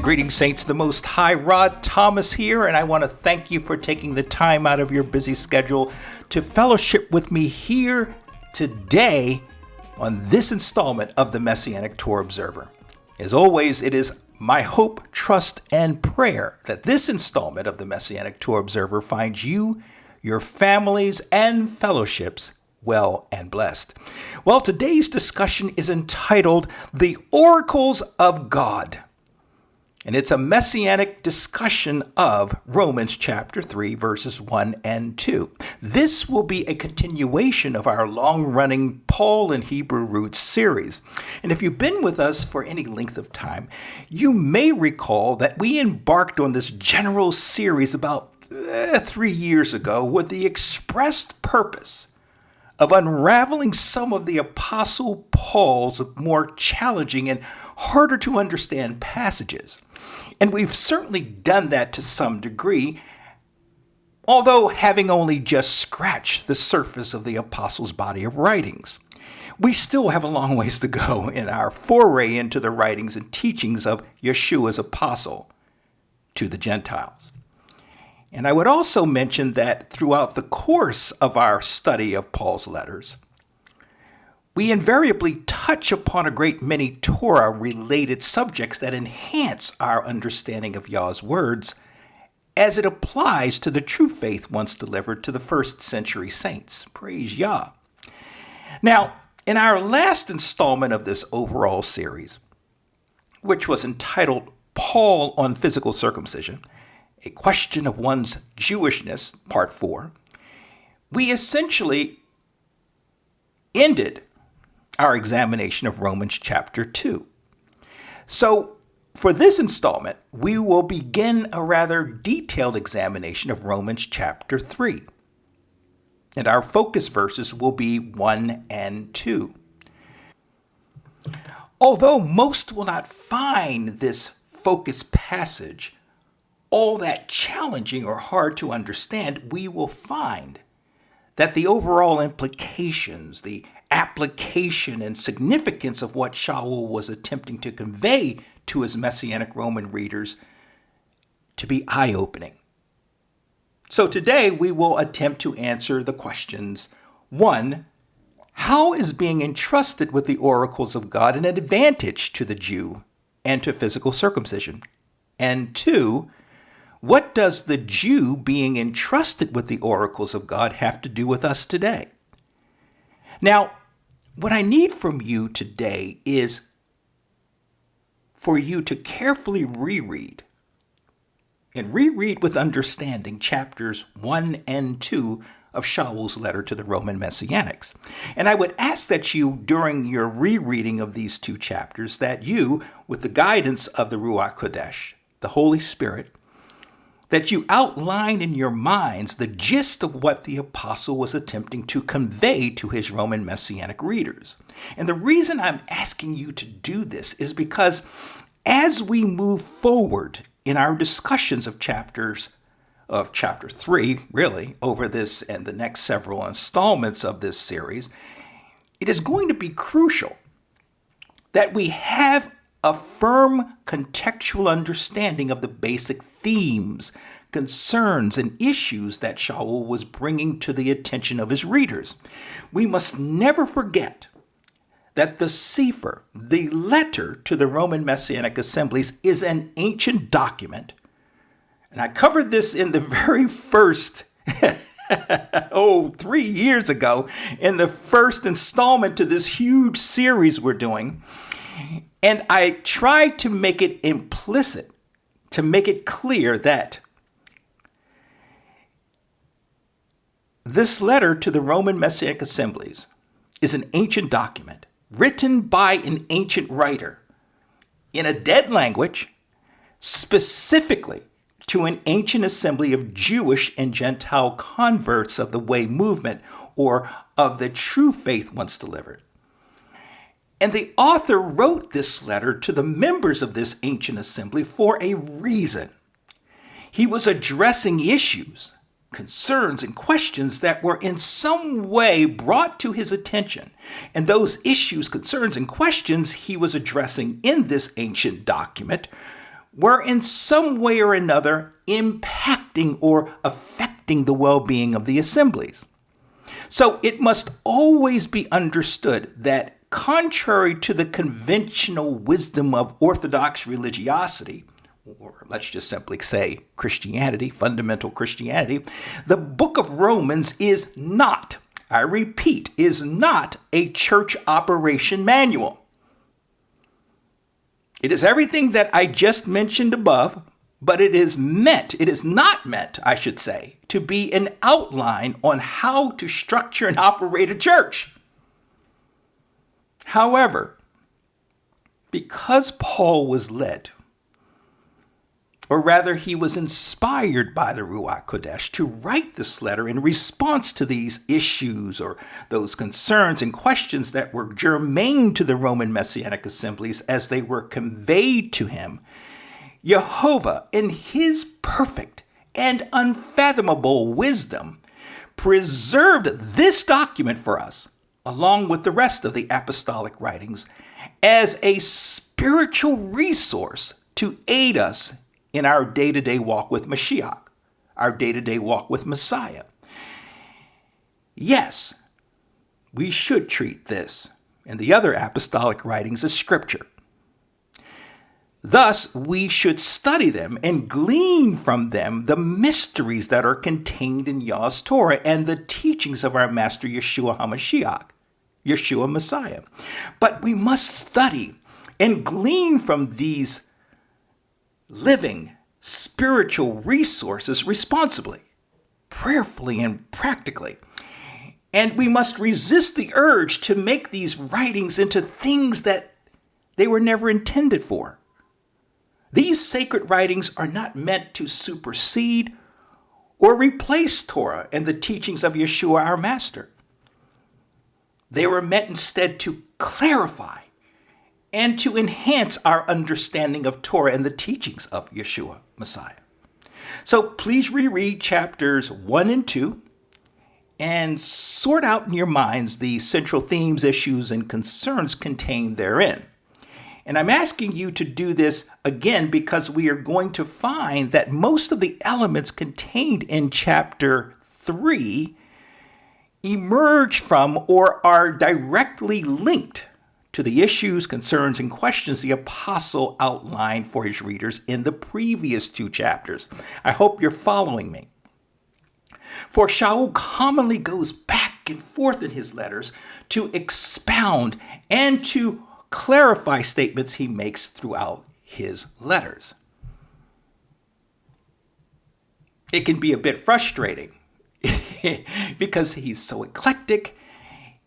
Greetings, Saints. The Most High, Rod Thomas here, and I want to thank you for taking the time out of your busy schedule to fellowship with me here today on this installment of the Messianic Torah Observer. As always, it is my hope, trust, and prayer that this installment of the Messianic Torah Observer finds you, your families, and fellowships well and blessed. Well, today's discussion is entitled The Oracles of God. And it's a messianic discussion of Romans chapter 3, verses 1 and 2. This will be a continuation of our long-running Paul and Hebrew Roots series. And if you've been with us for any length of time, you may recall that we embarked on this general series about 3 years ago with the expressed purpose of unraveling some of the Apostle Paul's more challenging and harder to understand passages. And we've certainly done that to some degree, although having only just scratched the surface of the Apostles' body of writings. We still have a long ways to go in our foray into the writings and teachings of Yeshua's apostle to the Gentiles. And I would also mention that throughout the course of our study of Paul's letters, we invariably touch upon a great many Torah-related subjects that enhance our understanding of Yah's words as it applies to the true faith once delivered to the first century saints. Praise Yah. Now, in our last installment of this overall series, which was entitled Paul on Physical Circumcision, a question of one's Jewishness, part 4, we essentially ended our examination of Romans chapter 2. So for this installment, we will begin a rather detailed examination of Romans chapter 3. And our focus verses will be 1 and 2. Although most will not find this focus passage all that challenging or hard to understand, we will find that the overall implications, the application and significance of what Shaul was attempting to convey to his Messianic Roman readers to be eye-opening. So today we will attempt to answer the questions: 1, how is being entrusted with the oracles of God an advantage to the Jew and to physical circumcision? And 2, what does the Jew being entrusted with the oracles of God have to do with us today? Now, what I need from you today is for you to carefully reread with understanding chapters 1 and 2 of Shaul's letter to the Roman Messianics. And I would ask that you, during your rereading of these 2 chapters, that you, with the guidance of the Ruach Kodesh, the Holy Spirit, that you outline in your minds the gist of what the apostle was attempting to convey to his Roman Messianic readers. And the reason I'm asking you to do this is because as we move forward in our discussions of chapter 3, really, over this and the next several installments of this series, it is going to be crucial that we have a firm contextual understanding of the basic themes, concerns, and issues that Shaul was bringing to the attention of his readers. We must never forget that the Sefer, the letter to the Roman Messianic assemblies, is an ancient document. And I covered this in the very first 3 years ago, in the first installment to this huge series we're doing. And I tried to make it implicit, to make it clear that this letter to the Roman Messianic assemblies is an ancient document written by an ancient writer in a dead language, specifically to an ancient assembly of Jewish and Gentile converts of the Way movement, or of the true faith once delivered. And the author wrote this letter to the members of this ancient assembly for a reason. He was addressing issues, concerns, and questions that were in some way brought to his attention. And those issues, concerns, and questions he was addressing in this ancient document were in some way or another impacting or affecting the well-being of the assemblies. So it must always be understood that contrary to the conventional wisdom of Orthodox religiosity, or let's just simply say Christianity, fundamental Christianity, the book of Romans is not, I repeat, is not a church operation manual. It is everything that I just mentioned above, but it is not meant, I should say, to be an outline on how to structure and operate a church. However, because Paul was led, or rather he was inspired by the Ruach Kodesh to write this letter in response to these issues or those concerns and questions that were germane to the Roman Messianic assemblies as they were conveyed to him, Jehovah, in his perfect and unfathomable wisdom, preserved this document for us, along with the rest of the apostolic writings, as a spiritual resource to aid us in our day-to-day walk with Mashiach, our day-to-day walk with Messiah. Yes, we should treat this and the other apostolic writings as scripture. Thus, we should study them and glean from them the mysteries that are contained in Yah's Torah and the teachings of our Master Yeshua HaMashiach, Yeshua Messiah. But we must study and glean from these living spiritual resources responsibly, prayerfully, and practically. And we must resist the urge to make these writings into things that they were never intended for. These sacred writings are not meant to supersede or replace Torah and the teachings of Yeshua, our Master. They were meant instead to clarify and to enhance our understanding of Torah and the teachings of Yeshua, Messiah. So please reread chapters 1 and 2 and sort out in your minds the central themes, issues, and concerns contained therein. And I'm asking you to do this again because we are going to find that most of the elements contained in chapter 3 emerge from or are directly linked to the issues, concerns, and questions the apostle outlined for his readers in the previous 2 chapters. I hope you're following me. For Shaul commonly goes back and forth in his letters to expound and to clarify statements he makes throughout his letters. It can be a bit frustrating because he's so eclectic.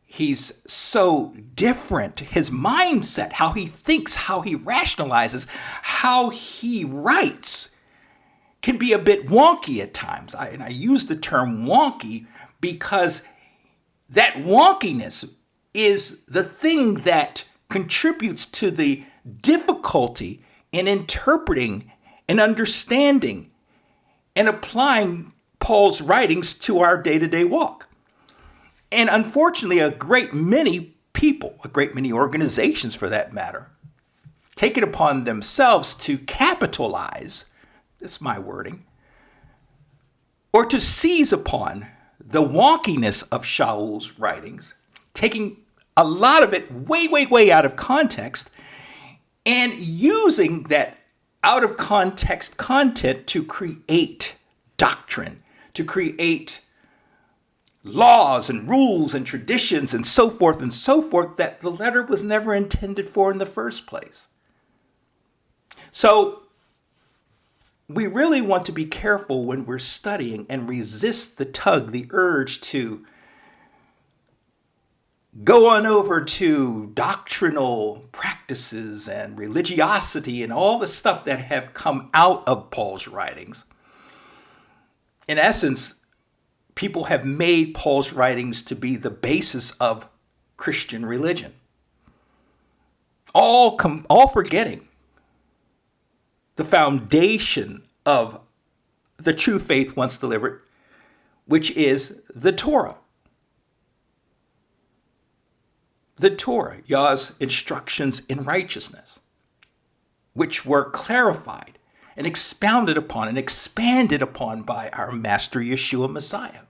He's so different. His mindset, how he thinks, how he rationalizes, how he writes can be a bit wonky at times. I use the term wonky because that wonkiness is the thing that contributes to the difficulty in interpreting and understanding and applying Paul's writings to our day-to-day walk. And unfortunately, a great many people, a great many organizations for that matter, take it upon themselves to capitalize, that's my wording, or to seize upon the wonkiness of Shaul's writings, taking a lot of it way out of context and using that out of context content to create doctrine, to create laws and rules and traditions and so forth that the letter was never intended for in the first place. So we really want to be careful when we're studying and resist the tug, the urge to go on over to doctrinal practices and religiosity and all the stuff that have come out of Paul's writings. In essence, people have made Paul's writings to be the basis of Christian religion, all forgetting the foundation of the true faith once delivered, which is the Torah. The Torah, Yah's instructions in righteousness, which were clarified and expounded upon and expanded upon by our Master Yeshua Messiah.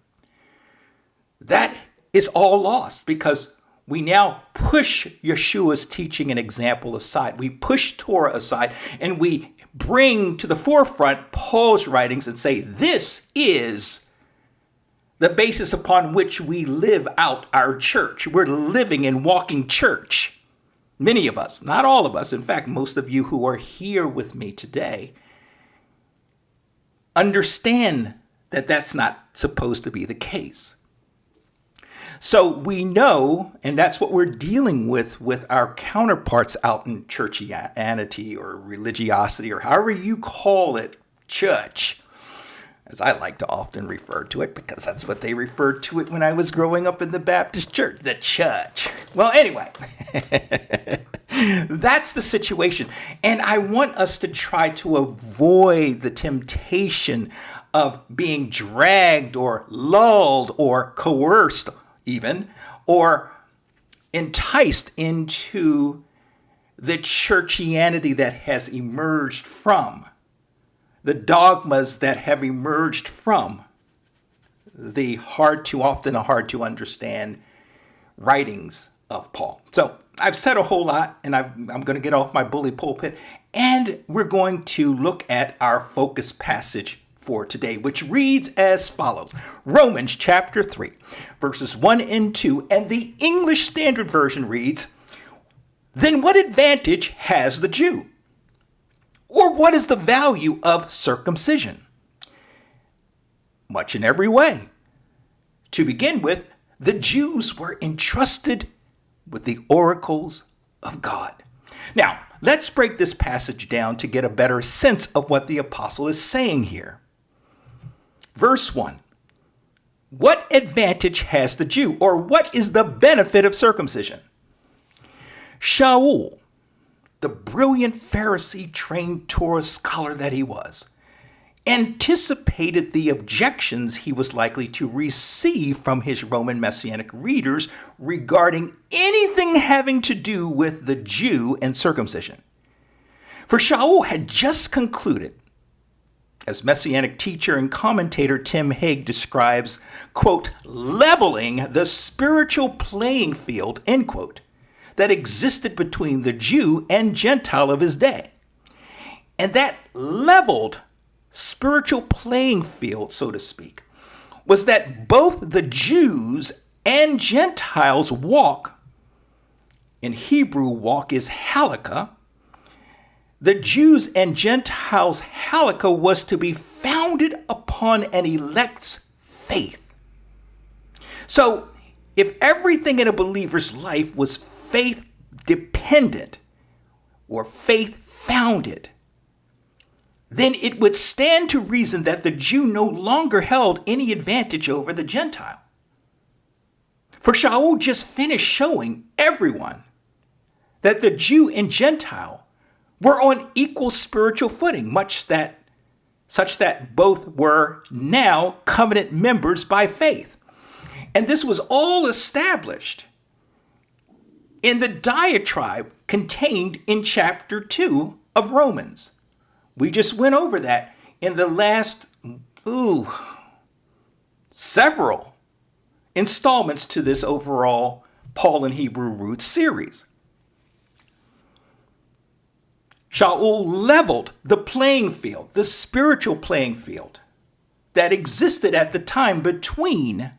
That is all lost because we now push Yeshua's teaching and example aside. We push Torah aside and we bring to the forefront Paul's writings and say, this is the basis upon which we live out our church. We're living and walking church. Many of us, not all of us, in fact, most of you who are here with me today, understand that that's not supposed to be the case. So we know, and that's what we're dealing with our counterparts out in churchianity or religiosity or however you call it, church, as I like to often refer to it because that's what they referred to it when I was growing up in the Baptist church, the church. Well, anyway, that's the situation. And I want us to try to avoid the temptation of being dragged or lulled or coerced even, or enticed into the churchianity that has emerged from, the dogmas that have emerged from the hard to understand writings of Paul. So I've said a whole lot, and I'm going to get off my bully pulpit, and we're going to look at our focus passage for today, which reads as follows. Romans chapter 3, verses 1 and 2, and the English Standard Version reads, "Then what advantage has the Jew? Or what is the value of circumcision? Much in every way. To begin with, the Jews were entrusted with the oracles of God." Now, let's break this passage down to get a better sense of what the apostle is saying here. Verse 1, what advantage has the Jew, or what is the benefit of circumcision? Shaul, the brilliant Pharisee-trained Torah scholar that he was, anticipated the objections he was likely to receive from his Roman Messianic readers regarding anything having to do with the Jew and circumcision. For Shaul had just concluded, as Messianic teacher and commentator Tim Hegg describes, quote, leveling the spiritual playing field, end quote, that existed between the Jew and Gentile of his day. And that leveled spiritual playing field, so to speak, was that both the Jews and Gentiles walk, in Hebrew walk is halakha. The Jews and Gentiles' halakha was to be founded upon an elect's faith. So if everything in a believer's life was faith dependent or faith founded, then it would stand to reason that the Jew no longer held any advantage over the Gentile. For Shaul just finished showing everyone that the Jew and Gentile were on equal spiritual footing, such that both were now covenant members by faith. And this was all established in the diatribe contained in chapter 2 of Romans. We just went over that in the last several installments to this overall Paul and Hebrew Roots series. Shaul leveled the playing field, the spiritual playing field that existed at the time between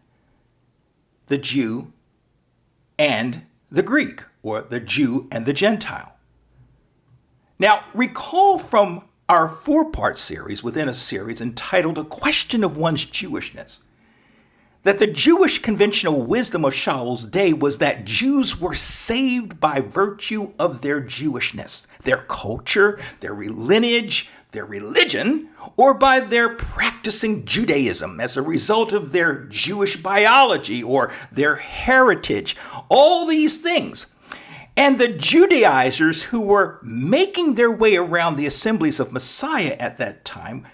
the Jew and the Greek, or the Jew and the Gentile. Now, recall from our 4-part series within a series entitled A Question of One's Jewishness, that the Jewish conventional wisdom of Shaul's day was that Jews were saved by virtue of their Jewishness, their culture, their lineage, their religion, or by their practicing Judaism as a result of their Jewish biology or their heritage, all these things. And the Judaizers who were making their way around the assemblies of Messiah at that time,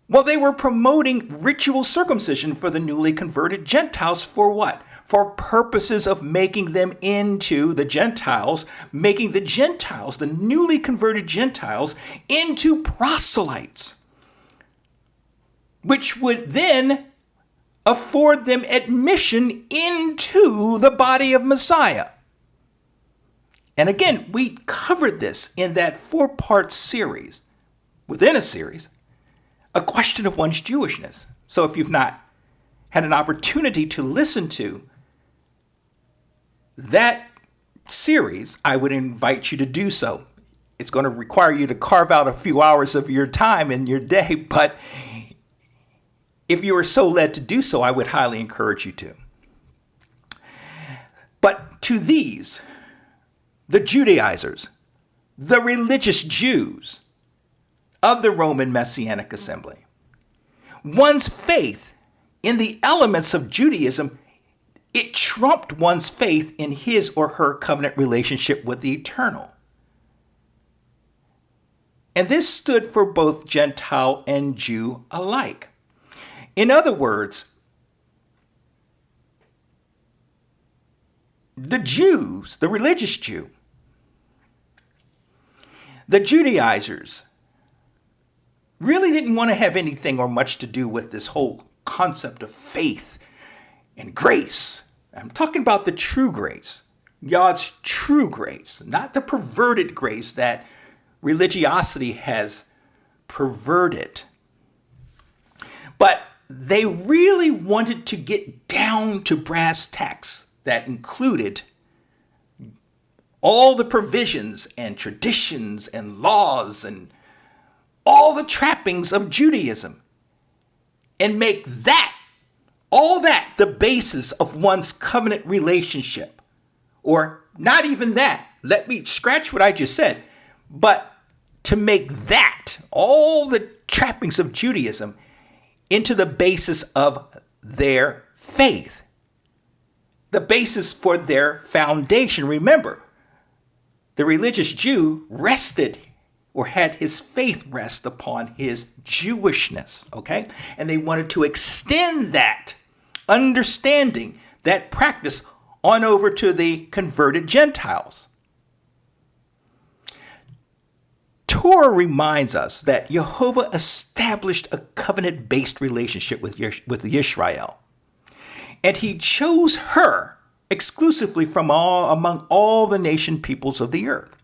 well, they were promoting ritual circumcision for the newly converted Gentiles for what? for purposes of making them into the Gentiles, making the Gentiles, the newly converted Gentiles, into proselytes, which would then afford them admission into the body of Messiah. And again, we covered this in that 4-part series, within a series, A Question of One's Jewishness. So if you've not had an opportunity to listen to that series, I would invite you to do so. It's going to require you to carve out a few hours of your time in your day, but if you are so led to do so, I would highly encourage you to. But to these, the Judaizers, the religious Jews of the Roman Messianic assembly, one's faith in the elements of Judaism, it trumped one's faith in his or her covenant relationship with the eternal. And this stood for both Gentile and Jew alike. In other words, the Jews, the religious Jew, the Judaizers, really didn't want to have anything or much to do with this whole concept of faith and grace. I'm talking about the true grace, God's true grace, not the perverted grace that religiosity has perverted. But they really wanted to get down to brass tacks that included all the provisions and traditions and laws and all the trappings of Judaism, and make that, all that, the basis of one's covenant relationship. Or not even that. Let me scratch what I just said. But to make that, all the trappings of Judaism, into the basis of their faith, the basis for their foundation. Remember, the religious Jew rested or had his faith rest upon his Jewishness, okay? And they wanted to extend that understanding, that practice, on over to the converted Gentiles. Torah reminds us that Jehovah established a covenant-based relationship with Yisrael, and he chose her exclusively from among all the nation peoples of the earth.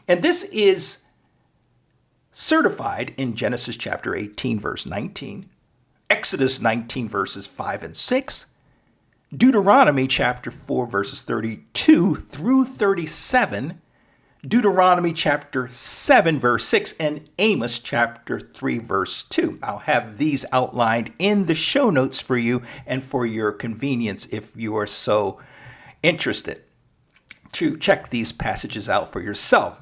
And this is certified in Genesis chapter 18, verse 19, Exodus 19, verses 5 and 6, Deuteronomy chapter 4, verses 32 through 37, Deuteronomy chapter 7, verse 6, and Amos chapter 3, verse 2. I'll have these outlined in the show notes for you and for your convenience if you are so interested to check these passages out for yourself.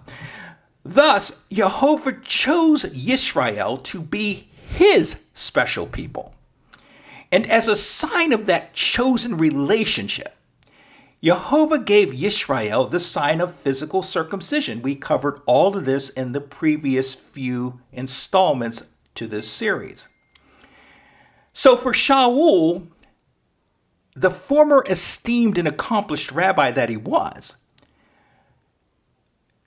Thus, Jehovah chose Yisrael to be his special people. And as a sign of that chosen relationship, Jehovah gave Yisrael the sign of physical circumcision. We covered all of this in the previous few installments to this series. So for Shaul, the former esteemed and accomplished rabbi that he was,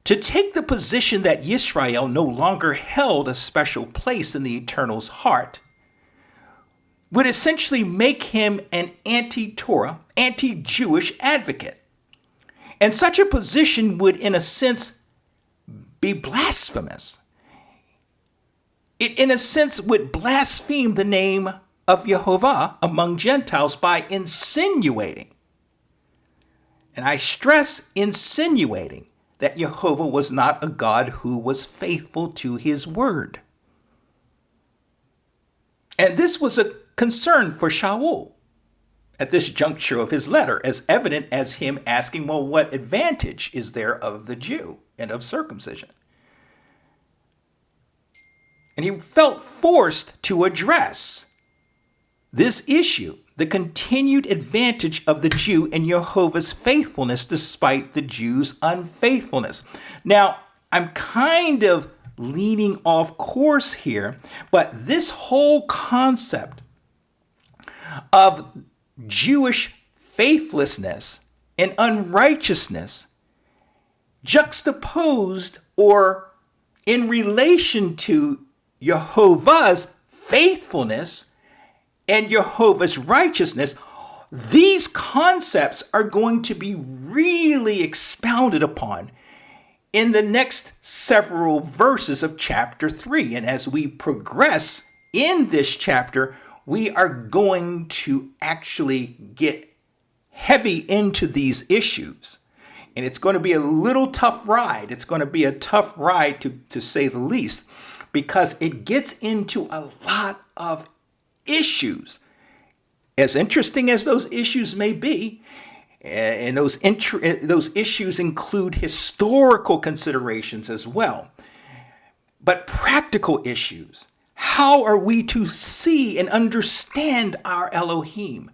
to take the position that Yisrael no longer held a special place in the Eternal's heart would essentially make him an anti-Torah, anti-Jewish advocate. And such a position would, in a sense, be blasphemous. It, in a sense, would blaspheme the name of Jehovah among Gentiles by insinuating, and I stress insinuating, that Jehovah was not a God who was faithful to his word. And this was a concern for Shaul at this juncture of his letter, as evident as him asking, well, what advantage is there of the Jew and of circumcision? And he felt forced to address this issue, the continued advantage of the Jew in Jehovah's faithfulness despite the Jew's unfaithfulness. Now, I'm kind of leaning off course here, but this whole concept of Jewish faithlessness and unrighteousness juxtaposed or in relation to Jehovah's faithfulness and Jehovah's righteousness, these concepts are going to be really expounded upon in the next several verses of chapter 3. And as we progress in this chapter, we are going to actually get heavy into these issues. And it's going to be a little tough ride. It's going to be a tough ride to say the least, because it gets into a lot of issues. As interesting as those issues may be, and those issues include historical considerations as well, but practical issues. How are we to see and understand our Elohim?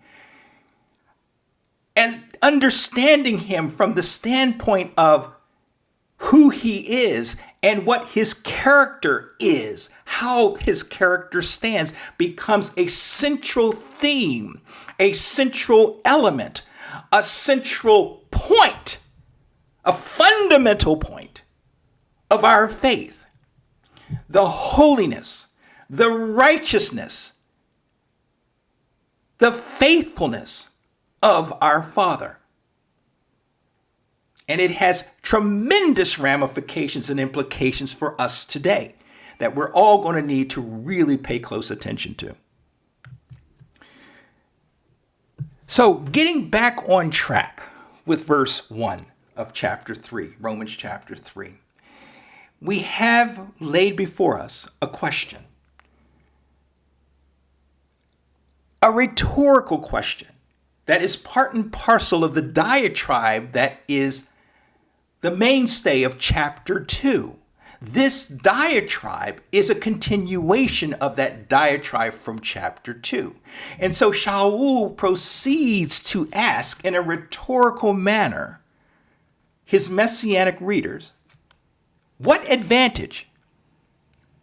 And understanding him from the standpoint of who he is and what his character is, how his character stands, becomes a central theme, a central element, a central point, a fundamental point of our faith. The holiness, the righteousness, the faithfulness of our Father. And it has tremendous ramifications and implications for us today that we're all going to need to really pay close attention to. So getting back on track with verse 1 of chapter 3, Romans chapter 3, we have laid before us a question, a rhetorical question that is part and parcel of the diatribe that is the mainstay of chapter 2. This diatribe is a continuation of that diatribe from chapter 2. And so Shaul proceeds to ask in a rhetorical manner his Messianic readers, what advantage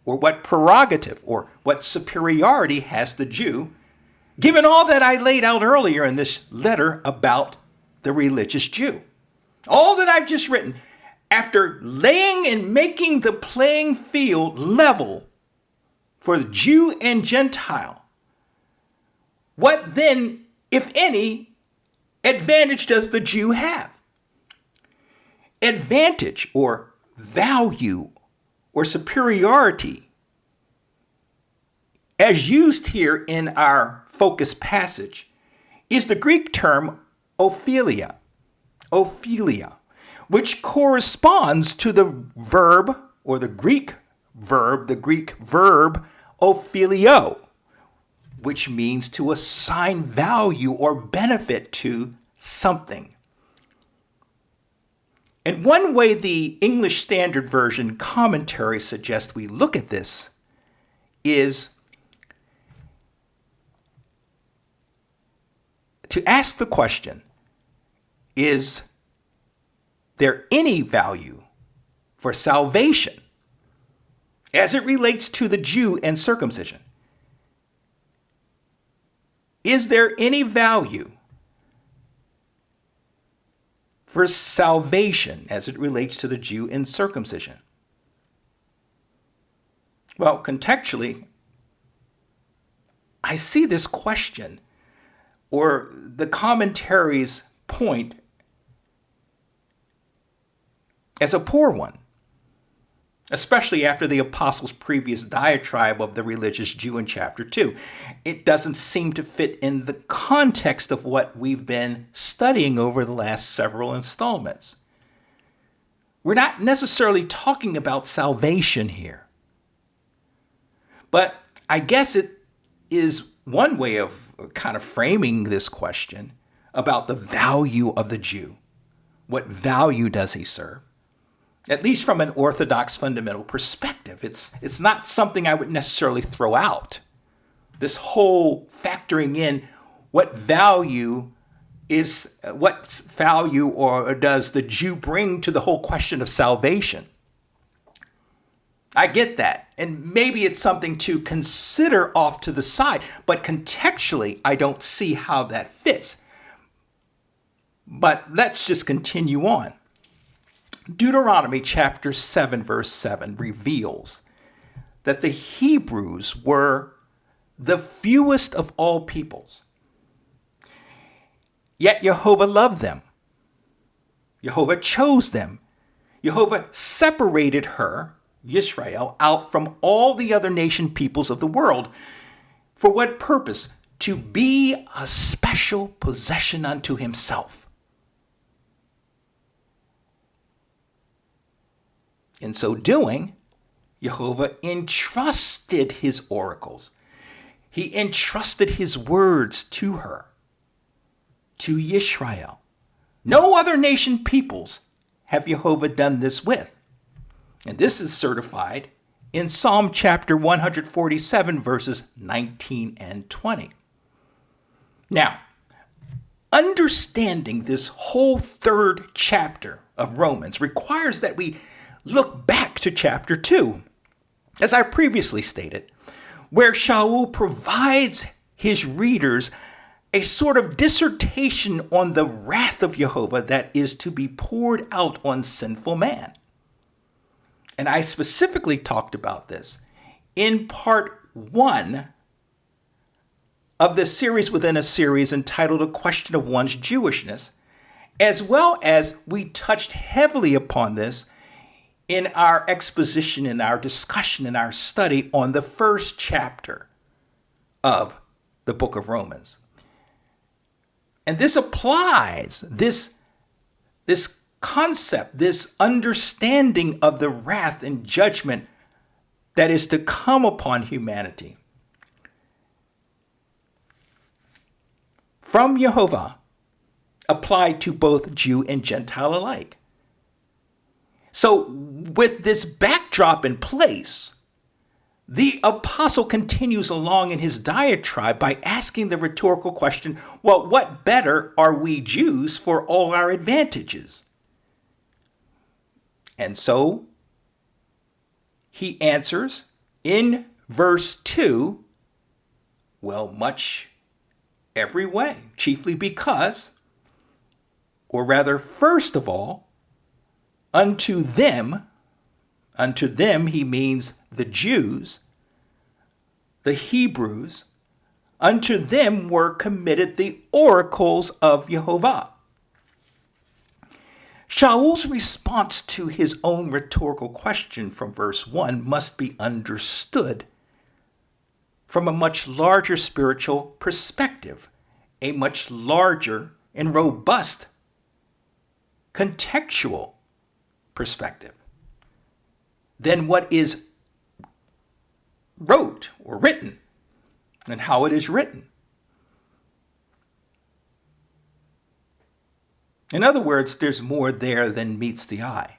or what prerogative or what superiority has the Jew, given all that I laid out earlier in this letter about the religious Jew? All that I've just written, after laying and making the playing field level for the Jew and Gentile, what then, if any, advantage does the Jew have? Advantage or value or superiority, as used here in our focus passage, is the Greek term ophelia, which corresponds to the verb or the Greek verb ophelio, which means to assign value or benefit to something. And one way the English Standard Version commentary suggests we look at this is to ask the question, is there any value for salvation as it relates to the Jew and circumcision? Is there any value for salvation as it relates to the Jew and circumcision? Well, contextually, I see this question or the commentary's point as a poor one, especially after the apostles' previous diatribe of the religious Jew in chapter 2. It doesn't seem to fit in the context of what we've been studying over the last several installments. We're not necessarily talking about salvation here, but I guess it is one way of kind of framing this question about the value of the Jew. What value does he serve? At least from an Orthodox fundamental perspective. It's not something I would necessarily throw out. This whole factoring in what value or does the Jew bring to the whole question of salvation? I get that. And maybe it's something to consider off to the side, but contextually, I don't see how that fits. But let's just continue on. Deuteronomy chapter 7, verse 7 reveals that the Hebrews were the fewest of all peoples. Yet Jehovah loved them. Jehovah chose them. Jehovah separated her, Israel, out from all the other nation peoples of the world. For what purpose? To be a special possession unto himself. In so doing, Jehovah entrusted his oracles. He entrusted his words to her, to Israel. No other nation peoples have Jehovah done this with. And this is certified in Psalm chapter 147, verses 19 and 20. Now, understanding this whole third chapter of Romans requires that we look back to chapter 2, as I previously stated, where Shaul provides his readers a sort of dissertation on the wrath of Jehovah that is to be poured out on sinful man. And I specifically talked about this in part 1 of the series within a series entitled A Question of One's Jewishness, as well as we touched heavily upon this in our exposition, in our discussion, in our study on the first chapter of the book of Romans. And this applies, this concept, this understanding of the wrath and judgment that is to come upon humanity from Jehovah, applied to both Jew and Gentile alike. So with this backdrop in place, the apostle continues along in his diatribe by asking the rhetorical question, well, what better are we Jews for all our advantages? And so he answers in verse 2, well, much every way, chiefly because, or rather, first of all, unto them he means the Jews, the Hebrews, unto them were committed the oracles of Jehovah. Shaul's response to his own rhetorical question from verse 1 must be understood from a much larger spiritual perspective, a much larger and robust contextual perspective than what is wrote or written and how it is written. In other words, there's more there than meets the eye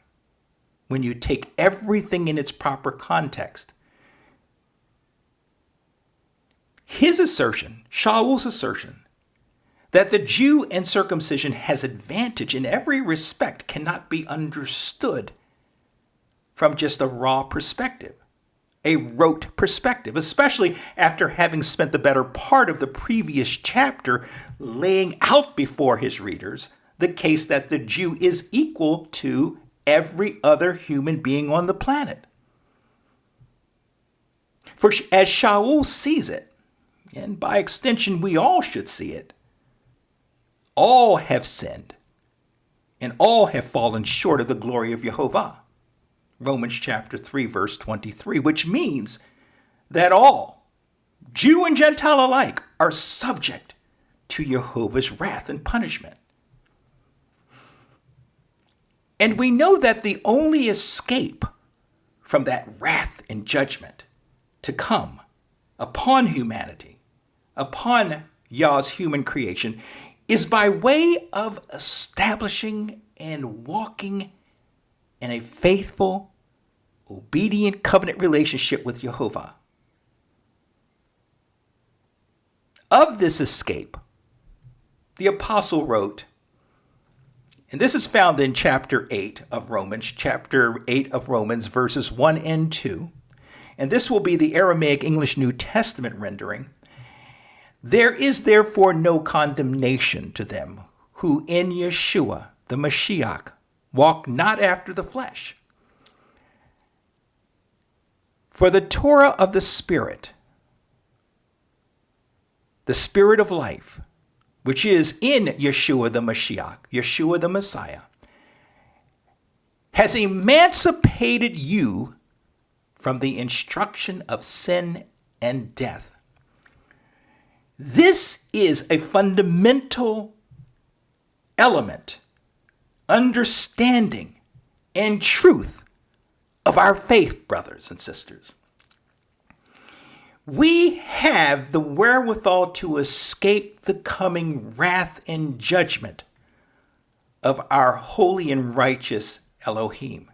when you take everything in its proper context. His assertion, Shaul's assertion, that the Jew and circumcision has advantage in every respect cannot be understood from just a raw perspective, a rote perspective, especially after having spent the better part of the previous chapter laying out before his readers the case that the Jew is equal to every other human being on the planet. For as Shaul sees it, and by extension we all should see it, all have sinned, and all have fallen short of the glory of Jehovah. Romans chapter 3, verse 23, which means that all, Jew and Gentile alike, are subject to Jehovah's wrath and punishment. And we know that the only escape from that wrath and judgment to come upon humanity, upon Yah's human creation, is by way of establishing and walking in a faithful, obedient covenant relationship with Jehovah. Of this escape, the apostle wrote, and this is found in chapter 8 of Romans, verses 1 and 2, and this will be the Aramaic English New Testament rendering. There is therefore no condemnation to them who in Yeshua, the Mashiach, walk not after the flesh. For the Torah of the Spirit of life, which is in Yeshua the Mashiach, Yeshua the Messiah, has emancipated you from the instruction of sin and death. This is a fundamental element, understanding, and truth of our faith, brothers and sisters. We have the wherewithal to escape the coming wrath and judgment of our holy and righteous Elohim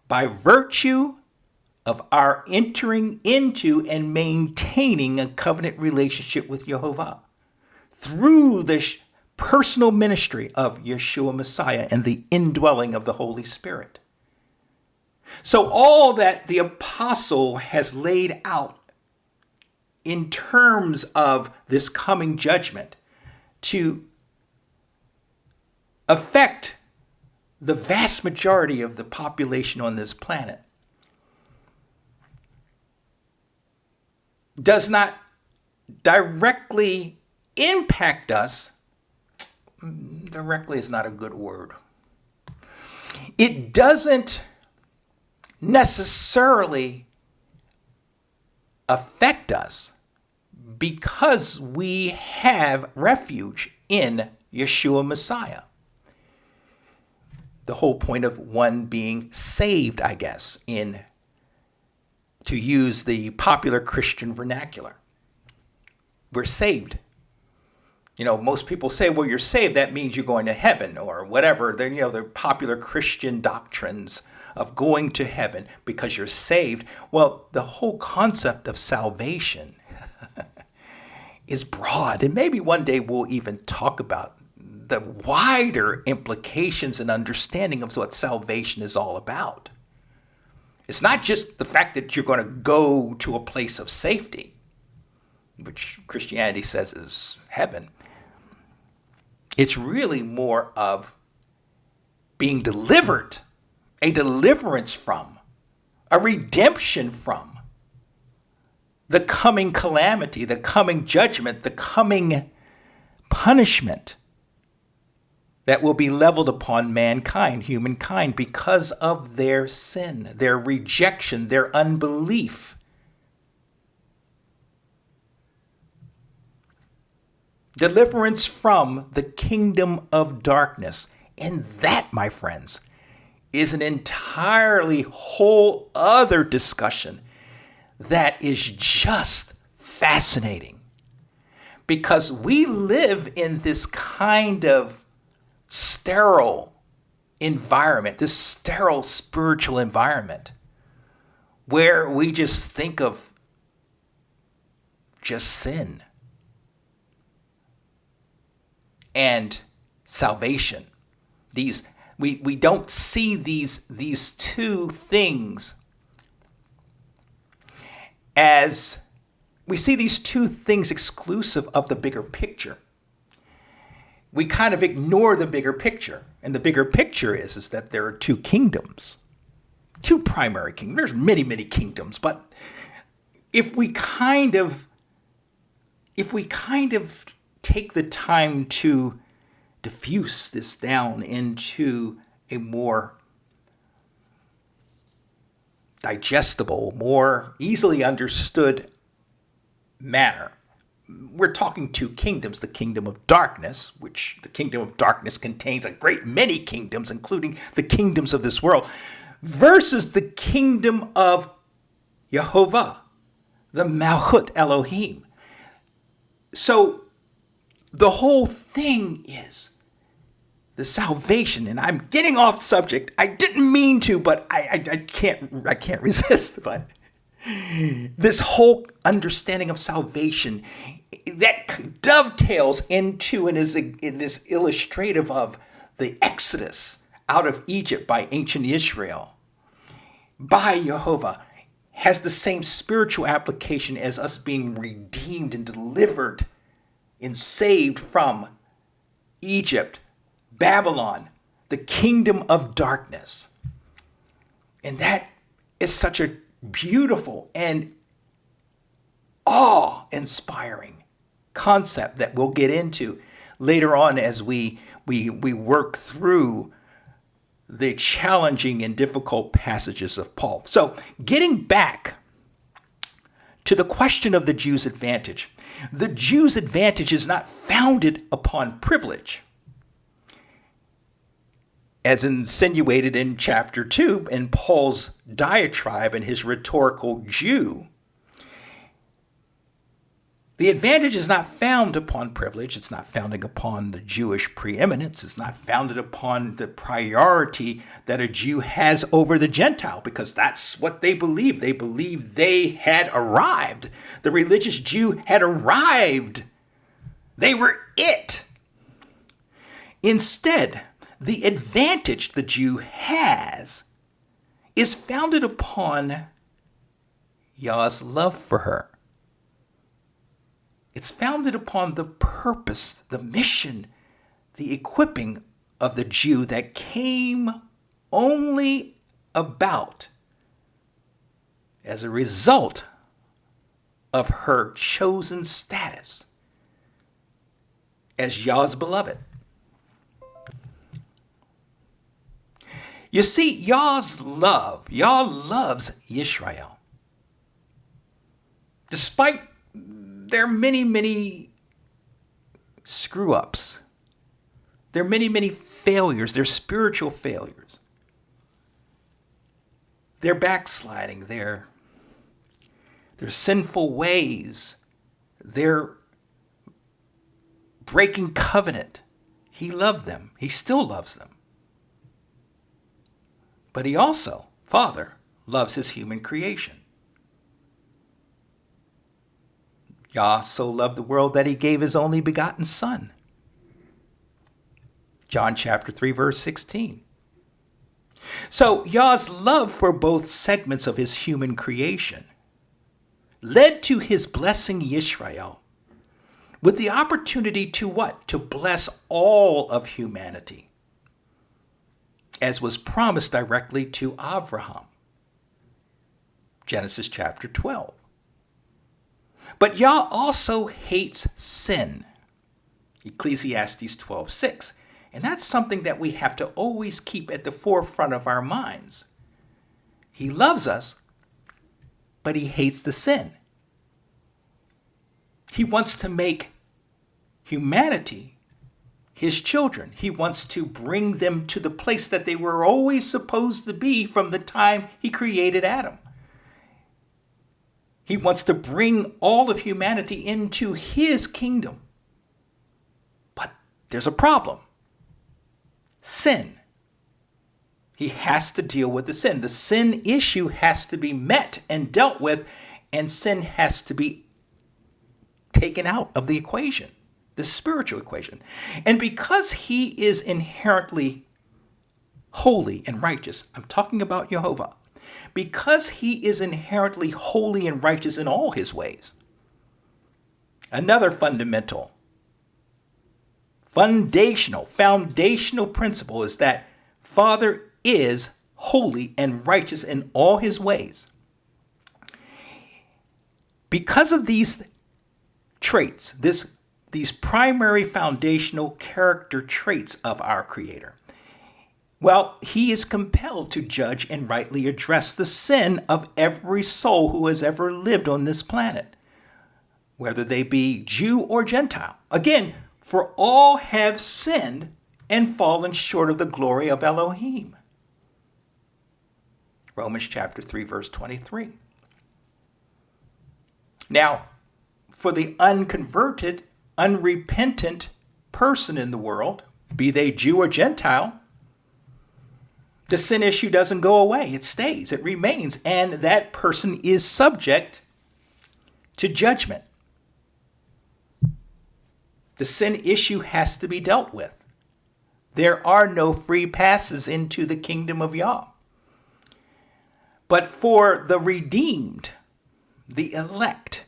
by virtue of our entering into and maintaining a covenant relationship with Jehovah through the personal ministry of Yeshua Messiah and the indwelling of the Holy Spirit. So all that the apostle has laid out in terms of this coming judgment to affect the vast majority of the population on this planet does not directly impact us. Directly is not a good word. It doesn't necessarily affect us because we have refuge in Yeshua Messiah. The whole point of one being saved, I guess, to use the popular Christian vernacular. We're saved. You know, most people say, well, you're saved, that means you're going to heaven or whatever. The popular Christian doctrines of going to heaven because you're saved. Well, the whole concept of salvation is broad. And maybe one day we'll even talk about the wider implications and understanding of what salvation is all about. It's not just the fact that you're going to go to a place of safety, which Christianity says is heaven. It's really more of being delivered, a deliverance from, a redemption from the coming calamity, the coming judgment, the coming punishment that will be leveled upon mankind, humankind, because of their sin, their rejection, their unbelief. Deliverance from the kingdom of darkness. And that, my friends, is an entirely whole other discussion that is just fascinating. Because we live in this kind of sterile environment, this sterile spiritual environment, where we just think of just sin and salvation. We don't see these two things as we see these two things exclusive of the bigger picture. We kind of ignore the bigger picture. And the bigger picture is that there are two kingdoms, two primary kingdoms. There's many, many kingdoms, but if we kind of take the time to diffuse this down into a more digestible, more easily understood manner. We're talking two kingdoms, the kingdom of darkness, which the kingdom of darkness contains a great many kingdoms, including the kingdoms of this world, versus the kingdom of Yehovah, the Malchut Elohim. So the whole thing is the salvation, and I'm getting off subject. I didn't mean to, but I can't resist. But this whole understanding of salvation that dovetails into and is illustrative of the Exodus out of Egypt by ancient Israel by Jehovah has the same spiritual application as us being redeemed and delivered and saved from Egypt Babylon, the kingdom of darkness. And that is such a beautiful and awe-inspiring concept that we'll get into later on as we work through the challenging and difficult passages of Paul. So getting back to the question of the Jew's advantage. The Jew's advantage is not founded upon privilege, as insinuated in chapter 2 in Paul's diatribe and his rhetorical Jew. The advantage is not found upon privilege. It's not founded upon the Jewish preeminence. It's not founded upon the priority that a Jew has over the Gentile, because that's what they believe. They believe they had arrived. The religious Jew had arrived. They were it. Instead, the advantage the Jew has is founded upon Yah's love for her. It's founded upon the purpose, the mission, the equipping of the Jew that came only about as a result of her chosen status as Yah's beloved. You see, Yah loves Yisrael. Despite their many screw-ups, their many failures, their spiritual failures, their backsliding, their sinful ways, their breaking covenant. He loved them. He still loves them. But he also, Father, loves his human creation. Yah so loved the world that he gave his only begotten Son. John chapter 3, verse 16. So Yah's love for both segments of his human creation led to his blessing Yisrael with the opportunity to what? To bless all of humanity, as was promised directly to Abraham. Genesis chapter 12. But Yah also hates sin. Ecclesiastes 12:6. And that's something that we have to always keep at the forefront of our minds. He loves us, but he hates the sin. He wants to make humanity his children. He wants to bring them to the place that they were always supposed to be from the time he created Adam. He wants to bring all of humanity into his kingdom. But there's a problem. Sin. He has to deal with the sin. The sin issue has to be met and dealt with, and sin has to be taken out of the equation, the spiritual equation. And because he is inherently holy and righteous, I'm talking about Jehovah, because he is inherently holy and righteous in all his ways. Another foundational principle is that Father is holy and righteous in all his ways. Because of these traits, these primary foundational character traits of our Creator, well, he is compelled to judge and rightly address the sin of every soul who has ever lived on this planet, whether they be Jew or Gentile. Again, for all have sinned and fallen short of the glory of Elohim. Romans chapter 3, verse 23. Now, for the unconverted, unrepentant person in the world, be they Jew or Gentile, the sin issue doesn't go away. It stays. It remains. And that person is subject to judgment. The sin issue has to be dealt with. There are no free passes into the kingdom of Yah. But for the redeemed, the elect,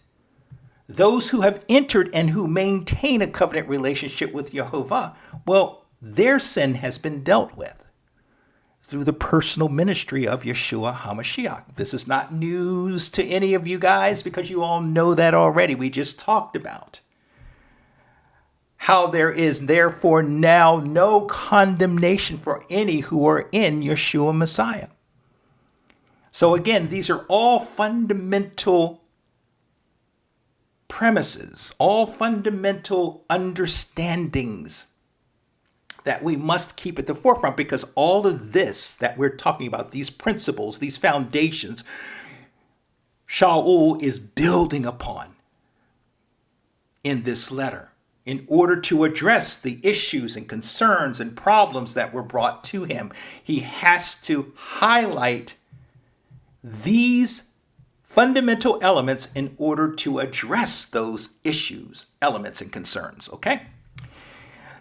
those who have entered and who maintain a covenant relationship with Jehovah, well, their sin has been dealt with through the personal ministry of Yeshua HaMashiach. This is not news to any of you guys because you all know that already. We just talked about how there is therefore now no condemnation for any who are in Yeshua Messiah. So again, these are all fundamental premises, all fundamental understandings that we must keep at the forefront, because all of this that we're talking about, these principles, these foundations, Shaul is building upon in this letter in order to address the issues and concerns and problems that were brought to him. He has to highlight these fundamental elements in order to address those issues, elements, and concerns, okay?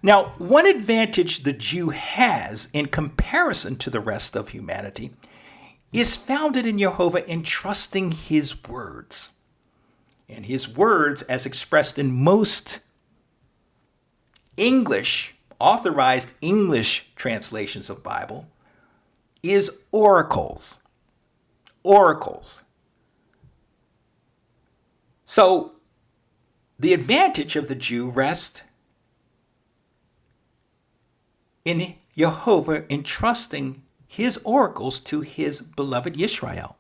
Now, one advantage the Jew has in comparison to the rest of humanity is founded in Jehovah in trusting his words. And his words, as expressed in most authorized English translations of Bible, is oracles. Oracles. So, the advantage of the Jew rests in Jehovah entrusting his oracles to his beloved Yisrael.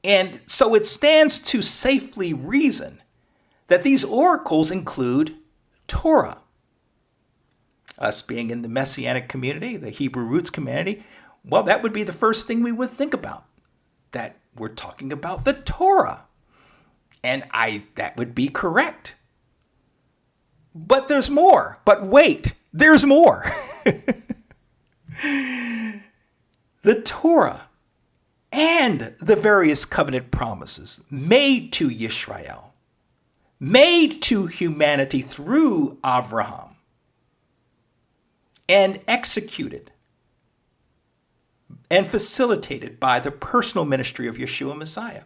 And so it stands to safely reason that these oracles include Torah. Us being in the Messianic community, the Hebrew roots community, well, that would be the first thing we would think about, that we're talking about the Torah. And that would be correct. But there's more. But wait, there's more. The Torah and the various covenant promises made to Yisrael, made to humanity through Abraham, and executed and facilitated by the personal ministry of Yeshua Messiah.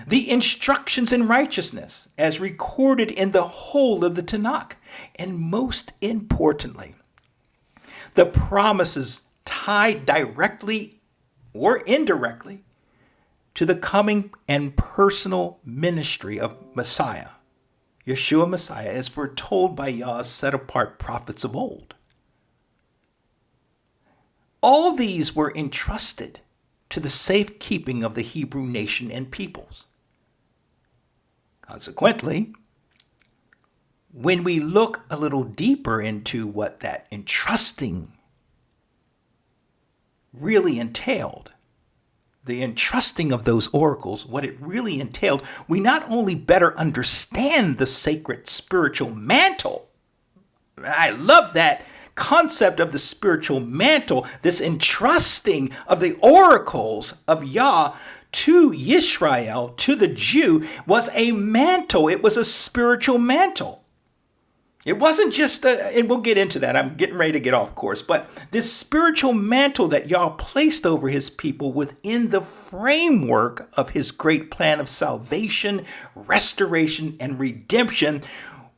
The instructions in righteousness as recorded in the whole of the Tanakh, and most importantly, the promises tied directly or indirectly to the coming and personal ministry of Messiah, Yeshua Messiah, as foretold by Yah's set-apart prophets of old. All these were entrusted to the safekeeping of the Hebrew nation and peoples. Consequently, when we look a little deeper into what that entrusting really entailed, the entrusting of those oracles, what it really entailed, we not only better understand the sacred spiritual mantle. I love that concept of the spiritual mantle, this entrusting of the oracles of Yah to Yisrael, to the Jew, was a mantle. It was a spiritual mantle. It wasn't just, and we'll get into that. I'm getting ready to get off course. But this spiritual mantle that Yah placed over his people within the framework of his great plan of salvation, restoration, and redemption,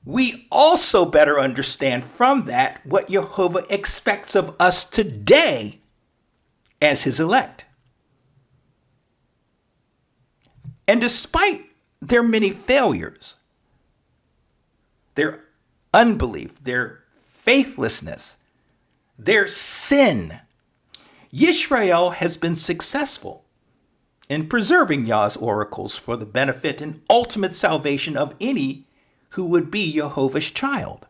we also better understand from that what Jehovah expects of us today as his elect. And despite their many failures, their unbelief, their faithlessness, their sin, Yisrael has been successful in preserving Yah's oracles for the benefit and ultimate salvation of any who would be Jehovah's child.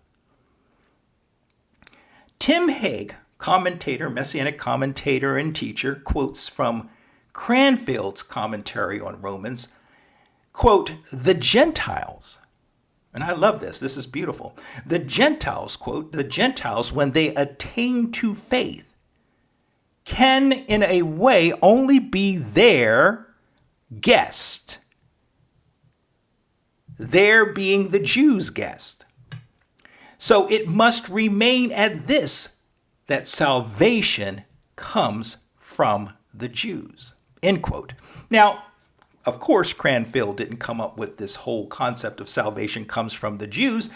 Tim Haig, commentator, Messianic commentator and teacher, quotes from Cranfield's commentary on Romans, quote, the Gentiles, and I love this, this is beautiful. The Gentiles, quote, the Gentiles, when they attain to faith, can in a way only be their guest, their being the Jews' guest. So it must remain at this, that salvation comes from the Jews, end quote. Now, of course, Cranfield didn't come up with this whole concept of salvation comes from the Jews.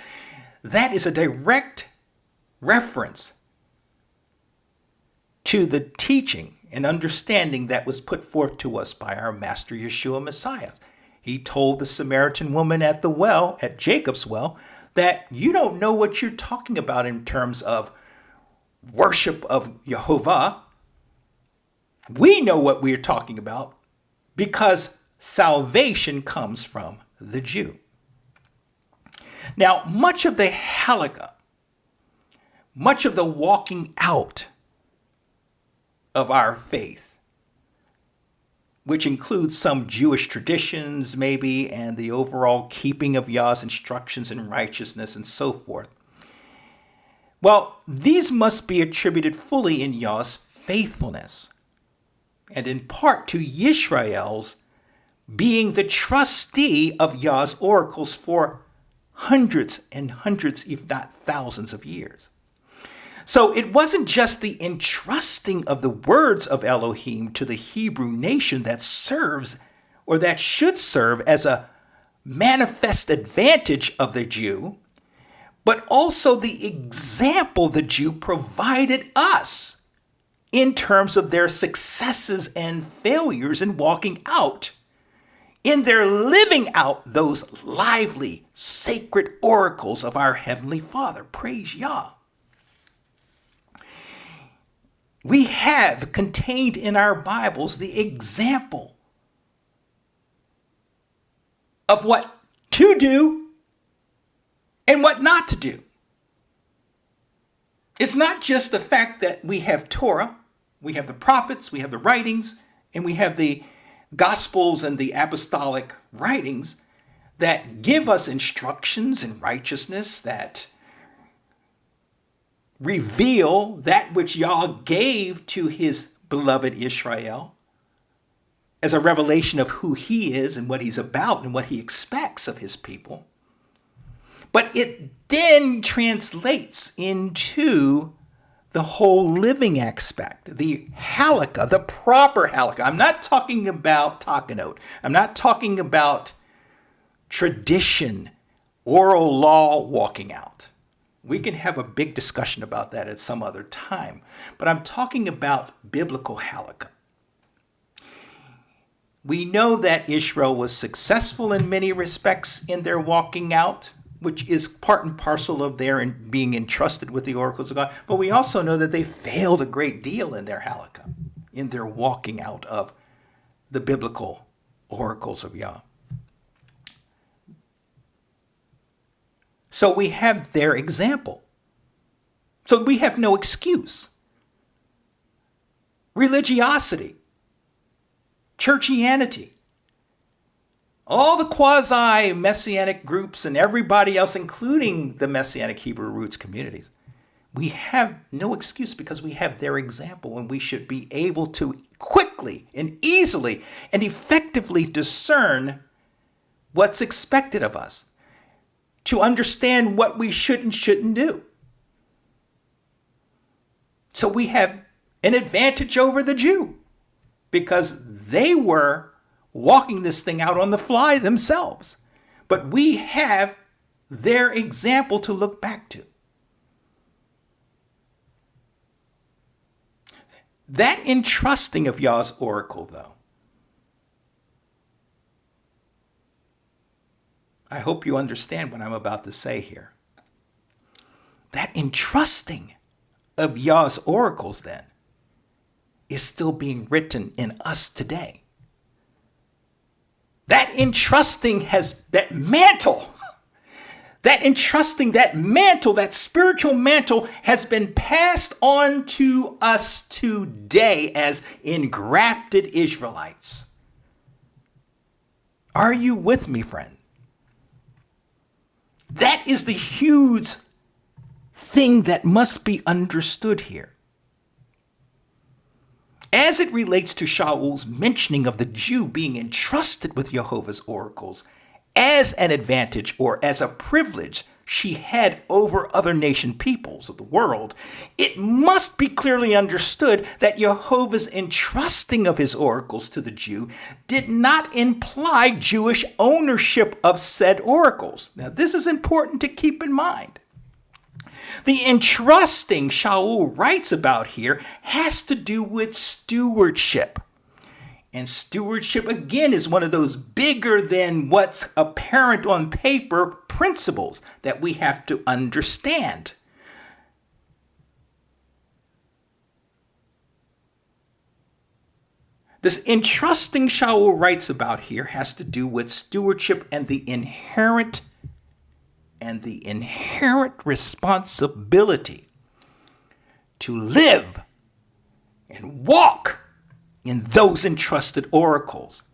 That is a direct reference to the teaching and understanding that was put forth to us by our Master Yeshua Messiah. He told the Samaritan woman at the well, at Jacob's well, that you don't know what you're talking about in terms of worship of Jehovah. We know what we're talking about because salvation comes from the Jew. Now, much of the halakha, much of the walking out of our faith, which includes some Jewish traditions maybe, and the overall keeping of Yah's instructions in righteousness and so forth, well, these must be attributed fully in Yah's faithfulness, and in part to Yisrael's being the trustee of Yah's oracles for hundreds and hundreds, if not thousands of years. So it wasn't just the entrusting of the words of Elohim to the Hebrew nation that serves, or that should serve, as a manifest advantage of the Jew, but also the example the Jew provided us in terms of their successes and failures in walking out, in their living out those lively, sacred oracles of our Heavenly Father. Praise Yah. We have contained in our Bibles the example of what to do and what not to do. It's not just the fact that we have Torah, we have the prophets, we have the writings, and we have the Gospels and the apostolic writings that give us instructions in righteousness, that reveal that which Yah gave to his beloved Israel as a revelation of who he is and what he's about and what he expects of his people. But it then translates into the whole living aspect, the halakha, the proper halakha. I'm not talking about takanot. I'm not talking about tradition, oral law walking out. We can have a big discussion about that at some other time. But I'm talking about biblical halakha. We know that Israel was successful in many respects in their walking out, which is part and parcel of their being entrusted with the oracles of God. But we also know that they failed a great deal in their halakha, in their walking out of the biblical oracles of Yah. So we have their example. So we have no excuse. Religiosity, churchianity, all the quasi-Messianic groups and everybody else, including the Messianic Hebrew roots communities, we have no excuse because we have their example, and we should be able to quickly and easily and effectively discern what's expected of us, to understand what we should and shouldn't do. So we have an advantage over the Jew because they were walking this thing out on the fly themselves. But we have their example to look back to. That entrusting of Yah's oracle, though, I hope you understand what I'm about to say here. That entrusting of Yah's oracles, then, is still being written in us today. That entrusting has that mantle, that spiritual mantle has been passed on to us today as engrafted Israelites. Are you with me, friend? That is the huge thing that must be understood here. As it relates to Shaul's mentioning of the Jew being entrusted with Jehovah's oracles as an advantage or as a privilege she had over other nation peoples of the world, it must be clearly understood that Jehovah's entrusting of his oracles to the Jew did not imply Jewish ownership of said oracles. Now, this is important to keep in mind. The entrusting Shaul writes about here has to do with stewardship. And stewardship, again, is one of those bigger than what's apparent on paper principles that we have to understand. This entrusting Shaul writes about here has to do with stewardship and the inherent responsibility to live and walk in those entrusted oracles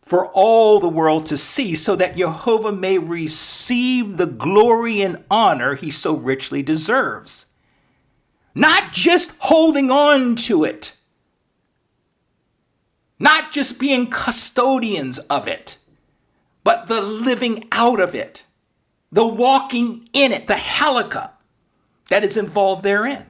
for all the world to see, so that Jehovah may receive the glory and honor he so richly deserves. Not just holding on to it, not just being custodians of it, but the living out of it, the walking in it, the halakha that is involved therein.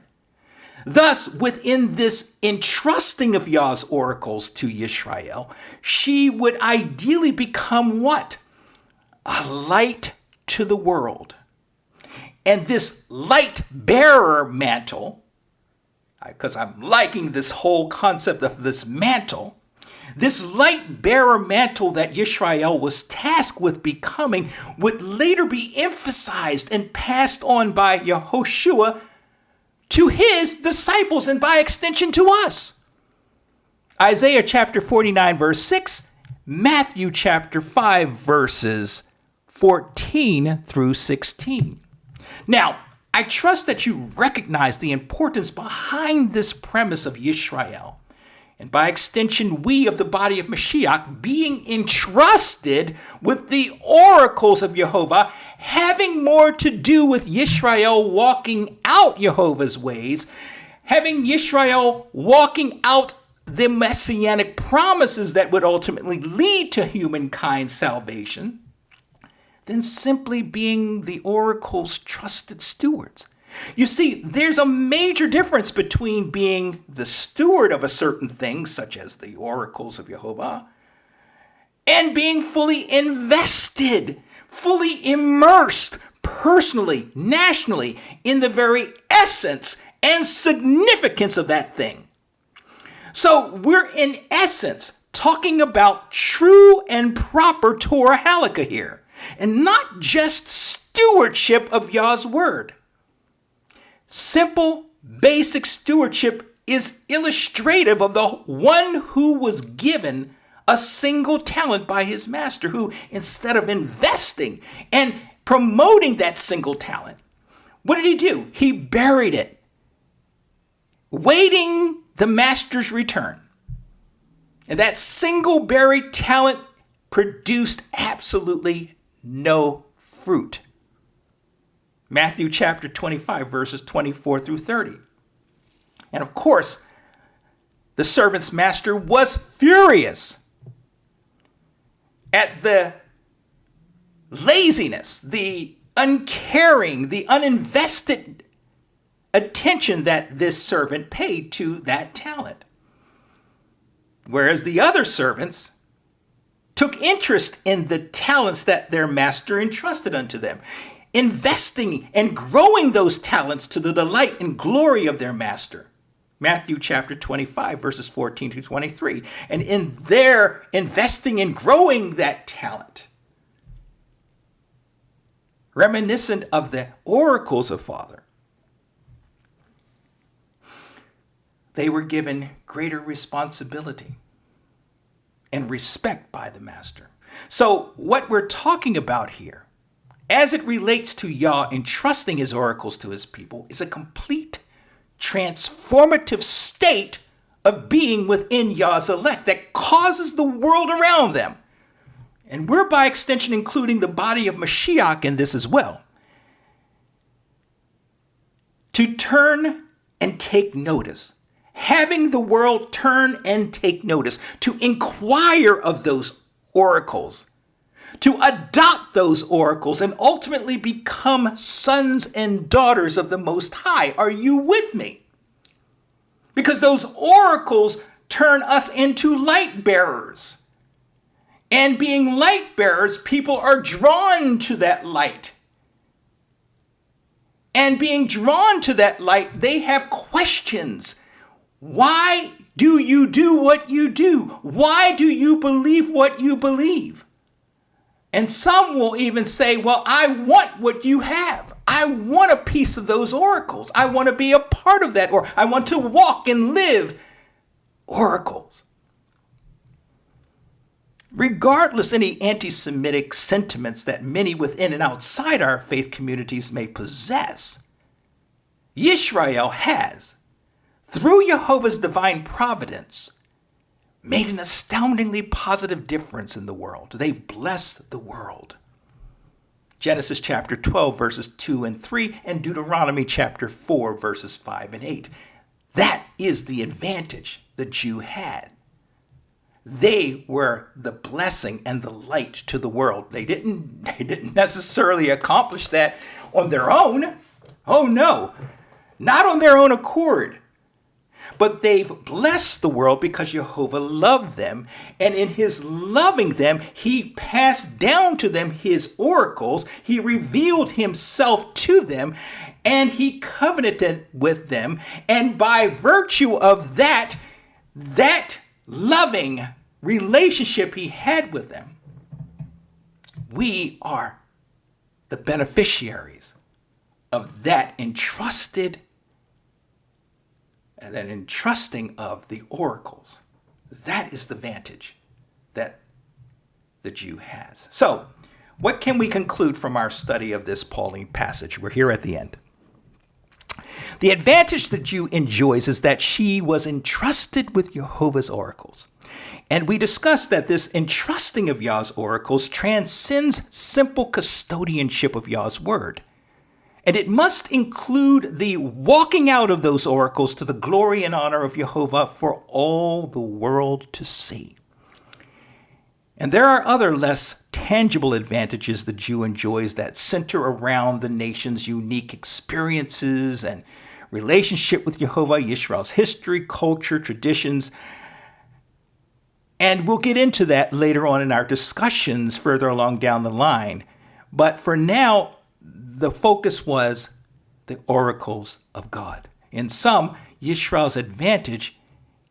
Thus, within this entrusting of Yah's oracles to Yisrael, she would ideally become what? A light to the world. And this light bearer mantle, because I'm liking this whole concept of this mantle, this light bearer mantle that Yisrael was tasked with becoming would later be emphasized and passed on by Yehoshua to his disciples and by extension to us. Isaiah chapter 49 verse 6, Matthew chapter 5 verses 14 through 16. Now, I trust that you recognize the importance behind this premise of Yisrael, and by extension, we of the body of Mashiach being entrusted with the oracles of Jehovah, having more to do with Yisrael walking out Jehovah's ways, having Yisrael walking out the Messianic promises that would ultimately lead to humankind's salvation, than simply being the oracle's trusted stewards. You see, there's a major difference between being the steward of a certain thing, such as the oracles of Jehovah, and being fully invested, fully immersed, personally, nationally, in the very essence and significance of that thing. So we're in essence talking about true and proper Torah halakha here, and not just stewardship of Yah's word. Simple, basic stewardship is illustrative of the one who was given a single talent by his master, who, instead of investing and promoting that single talent, what did he do? He buried it, waiting the master's return. And that single buried talent produced absolutely no fruit. Matthew chapter 25, verses 24 through 30. And of course, the servant's master was furious at the laziness, the uncaring, the uninvested attention that this servant paid to that talent. Whereas the other servants took interest in the talents that their master entrusted unto them, investing and growing those talents to the delight and glory of their master. Matthew chapter 25, verses 14 to 23. And in their investing and growing that talent, reminiscent of the oracles of Father, they were given greater responsibility and respect by the master. So what we're talking about here, as it relates to Yah entrusting his oracles to his people, is a complete transformative state of being within Yah's elect that causes the world around them, and we're by extension including the body of Mashiach in this as well, to turn and take notice, having the world turn and take notice, to inquire of those oracles, to adopt those oracles and ultimately become sons and daughters of the Most High. Are you with me? Because those oracles turn us into light bearers. And being light bearers, people are drawn to that light. And being drawn to that light, they have questions. Why do you do what you do? Why do you believe what you believe? And some will even say, well, I want what you have. I want a piece of those oracles. I want to be a part of that, or I want to walk and live oracles. Regardless any anti-Semitic sentiments that many within and outside our faith communities may possess, Yisrael has, through Jehovah's divine providence, made an astoundingly positive difference in the world. They've blessed the world. Genesis chapter 12, verses 2 and 3, and Deuteronomy chapter 4, verses 5 and 8. That is the advantage the Jew had. They were the blessing and the light to the world. They didn't necessarily accomplish that on their own. Oh no, not on their own accord. But they've blessed the world because Jehovah loved them. And in his loving them, he passed down to them his oracles. He revealed himself to them, and he covenanted with them. And by virtue of that loving relationship he had with them, we are the beneficiaries of that entrusting of the oracles. That is the vantage that the Jew has. So, what can we conclude from our study of this Pauline passage? We're here at the end. The advantage the Jew enjoys is that she was entrusted with Jehovah's oracles. And we discussed that this entrusting of Yah's oracles transcends simple custodianship of Yah's word. And it must include the walking out of those oracles to the glory and honor of Jehovah for all the world to see. And there are other less tangible advantages the Jew enjoys that center around the nation's unique experiences and relationship with Jehovah, Yisrael's history, culture, traditions. And we'll get into that later on in our discussions further along down the line. But for now, the focus was the oracles of God. In sum, Yisrael's advantage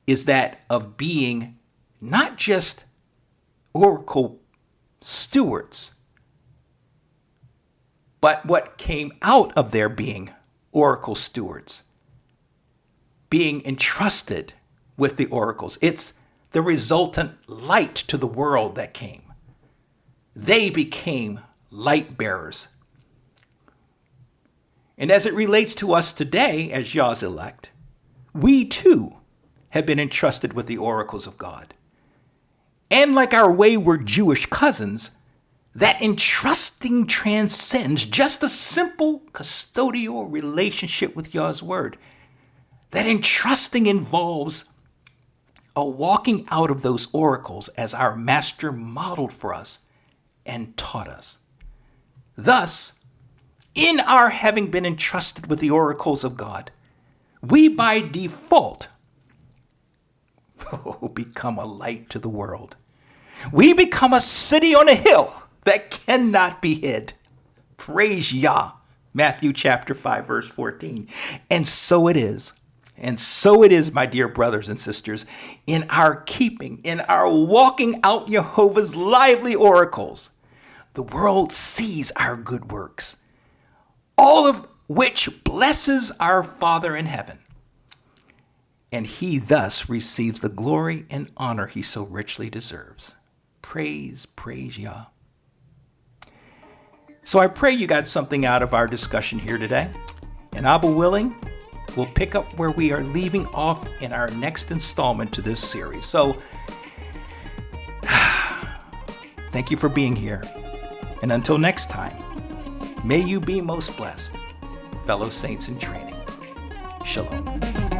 is that of being not just oracle stewards, but what came out of their being oracle stewards, being entrusted with the oracles. It's the resultant light to the world that came. They became light bearers. And as it relates to us today as Yah's elect, we too have been entrusted with the oracles of God. And like our wayward Jewish cousins, that entrusting transcends just a simple custodial relationship with Yah's word. That entrusting involves a walking out of those oracles as our master modeled for us and taught us. Thus, in our having been entrusted with the oracles of God, we by default become a light to the world. We become a city on a hill that cannot be hid. Praise Yah. Matthew chapter 5, verse 14. And so it is. And so it is, my dear brothers and sisters, in our keeping, in our walking out Jehovah's lively oracles, the world sees our good works, all of which blesses our Father in heaven. And he thus receives the glory and honor he so richly deserves. Praise Yah. So I pray you got something out of our discussion here today. And Abba willing, we'll pick up where we are leaving off in our next installment to this series. So, thank you for being here. And until next time, may you be most blessed, fellow saints in training. Shalom.